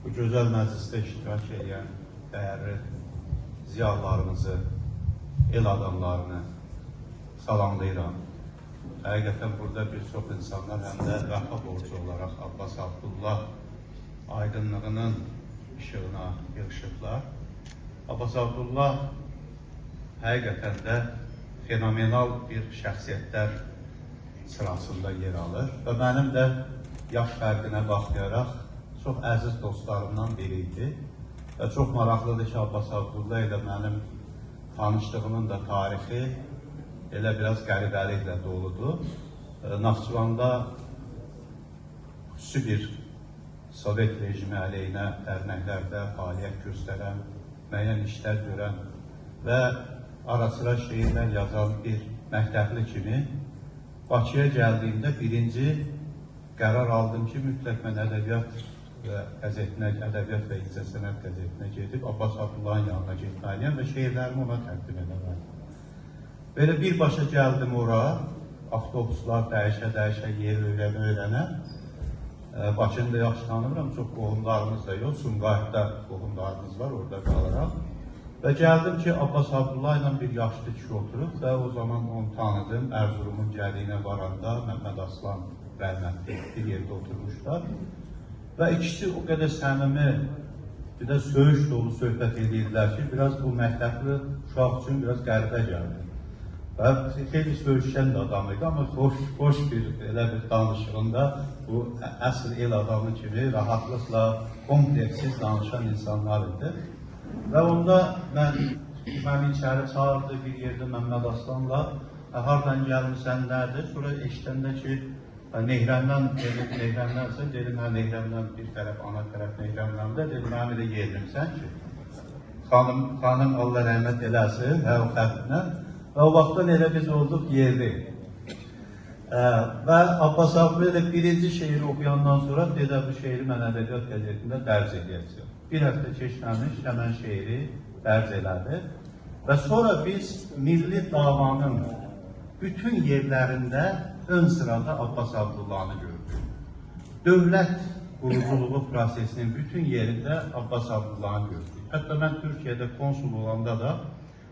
bu gözəl məclisdə iştirak edən dəyərli ziyalılarımızı, el adamlarını salamlayıram. Həqiqətən burada bir çox insanlar həm də vəfa borcu olaraq Abbas Abdullah aydınlığının işığına yığışıblar. Abbas Abdullah həqiqətən də fenomenal bir şəxsiyyətlər sırasında yer alır və mənim də yaş fərqinə baxmayaraq çox əziz dostlarımdan biri idi və çox maraqlıdır ki, Abbas Abdullah ilə mənim tanışlığımın da tarixi elə biraz qəribəliklə doludur. Naxçıvanda xüsusi bir Sovet rejimi əleyhinə dərnəklərdə fəaliyyət göstərən, müəyyən işlər görən və ara-sıra şeirlər yazan bir məktəbli kimi Bakıya gəldiyimdə birinci qərar aldım ki, mütləq mən ədəbiyyat və incəsənət qəzetinə gedib Abbas Abdullahın yanına getməliyəm və şeirlərimi ona təqdim edəməliyəm. Belə birbaşa gəldim ora, avtobuslar dəyişə-dəyişə yer öyrənə. Bakını da yaxşı tanımıram, çox qohumlarımız da yox, Sumqayıtda qohumlarımız var, orada qalıram. Və gəldim ki, Abbas Abdullah ilə bir yaşlı kişi oturub və o zaman onu tanıdım. Ərzurumun gəliyinə varanda Məhəmməd Aslan rəhmətli bir yerdə oturmuşlar. Və ikisi o qədər səmimi, bir də söyüş dolu söhbət edirlər ki, biraz bu məktəbli uşaq üçün biraz qəribə gəldi. Və xeyli söyüşən də adam idi, amma xoş bir danışığında bu əsl el adamı kimi rahatlıqla, kompleksiz danışan insanlar idi. Və onda məni içəri çağırdı bir yerdə Məhəmməd Aslanla, hardan gəlmişsən, nədir? Sonra eşitəndə ki, Nehrəmdənsə, dedim, Nehrəmdən bir tərəf, ana tərəf Nehrəmdəndə, dedim, mənim elə yerimsən ki, xanım Allah rəhmət eləsin, o xətrinə, və o vaxtdan elə biz olduq yerli. Və Abbas Abdullah birinci şeiri oxuyandan sonra dedə bu şeiri mən ədəbiyyat qəzetində dərc edəcəyəm. Bir həftə keçməmiş həmən şeiri dərc elədi. Və sonra biz milli davanın bütün yerlərində ön sırada Abbas Abdullah'ını gördük. Dövlət quruculuğu prosesinin bütün yerində Abbas Abdullah'ını gördük. Hətta mən Türkiyədə konsul olanda da,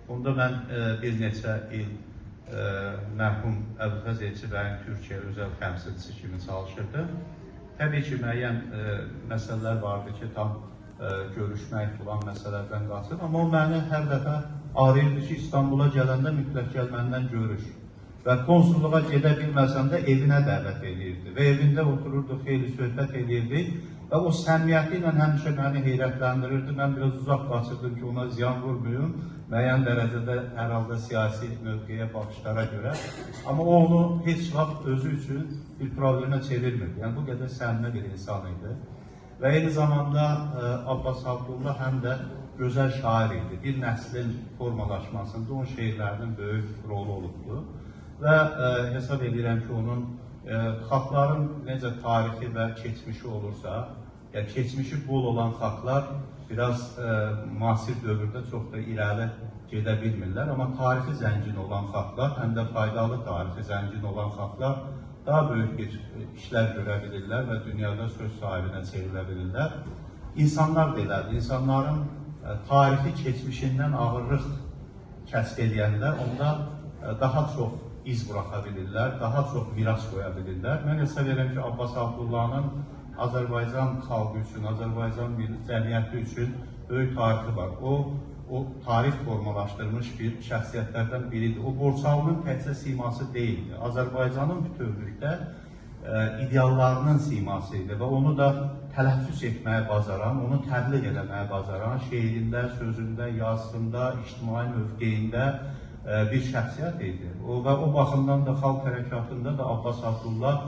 onda mən bir neçə il mərhum Əbülfəz Elçibəyin Türkiyə özəl təmsilçisi kimi çalışırdı. Təbii ki, müəyyən məsələlər vardı ki, tam görüşmək filan məsələlərdən qaçır. Amma o məni hər dəfə arayırdı ki, İstanbula gələndə mütləq gəl məndən görüş. Və konsulluğa gedə bilməsəm də evinə dəvət edirdi. Və evində otururdu, xeyli söhbət edirdi. Və o səmimiyyəti ilə həmişə məni heyrətləndirirdi. Mən biraz uzaq qaçırdım ki, ona ziyan vurmayım. Müəyyən dərəcədə hər halda siyasi mövqeyə, baxışlara görə. Amma o onu heç vaxt özü üçün bir problemə çevirmirdi. Yəni, bu qədər səmimi bir insan idi. Və eyni zamanda Abbas Abdullah həm də gözəl şair idi. Bir nəslin formalaşmasında onun şeirlərinin böyük rolu olubdu. Və hesab edirəm ki, onun xalqların necə tarixi və keçmişi olursa, yəni keçmişi bol olan xalqlar biraz müasir dövrdə çox da irəli gedə bilmirlər. Amma tarixi zəngin olan xalqlar, həm də faydalı tarixi zəngin olan xalqlar daha böyük bir işlər görə bilirlər və dünyada söz sahibinə çevrilə bilirlər. İnsanlar da elədir. İnsanların tarixi keçmişindən ağırlıq kəsb edənlər onda daha çox iz buraxa bilirlər, daha çox miras qoya bilirlər. Mən hesab edirəm ki, Abbas Abdullah'ın Azərbaycan xalqı üçün, Azərbaycan cəmiyyəti üçün böyük tarixi var. O tarix formalaşdırmış bir şəxsiyyətlərdən biridir. O Borçalının təkcə siması deyildi. Azərbaycanın bütövlükdə ideallarının siması idi və onu da tələffüz etməyə bacaran, onu təbliğ eləməyə bacaran, şeirində, sözündə, yazısında, ictimai mövqeyində bir şəxsiyyət idi. Və o baxımdan da xalq hərəkatında da Abbas Abdullah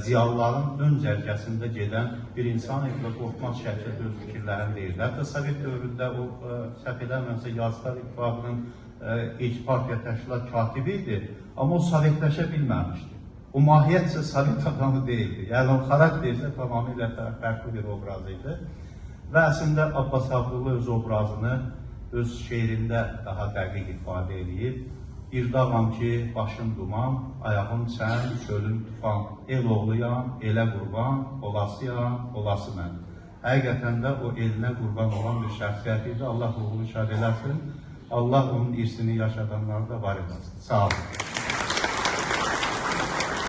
ziyalıların ön cərgəsində gedən bir insan idi və qorxmaz şəkildə öz fikirlərini deyirdi. Hətta Sovet dövründə o səhv eləmirəmsə Yazıçılar İttifaqının ilk partiya təşkilat katibi idi, amma o sovetləşə bilməmişdi. O mahiyyətcə sovet adamı deyildi. Yəni o xarakter isə tamamilə fərqli bir obraz idi. Və əslində Abbas Abdullah öz obrazını öz şeirində daha dəqiq ifadə edib. Bir dağam ki, başım duman, ayağım sən, çölüm tufan, el oğluyam, elə qurban, olasıyam, olası mən. Həqiqətən də o elinə qurban olan bir şəxsiyyət idi. Allah ruhunu şad eləsin. Allah onun irsini yaşadanları da var etsin. Sağ olun.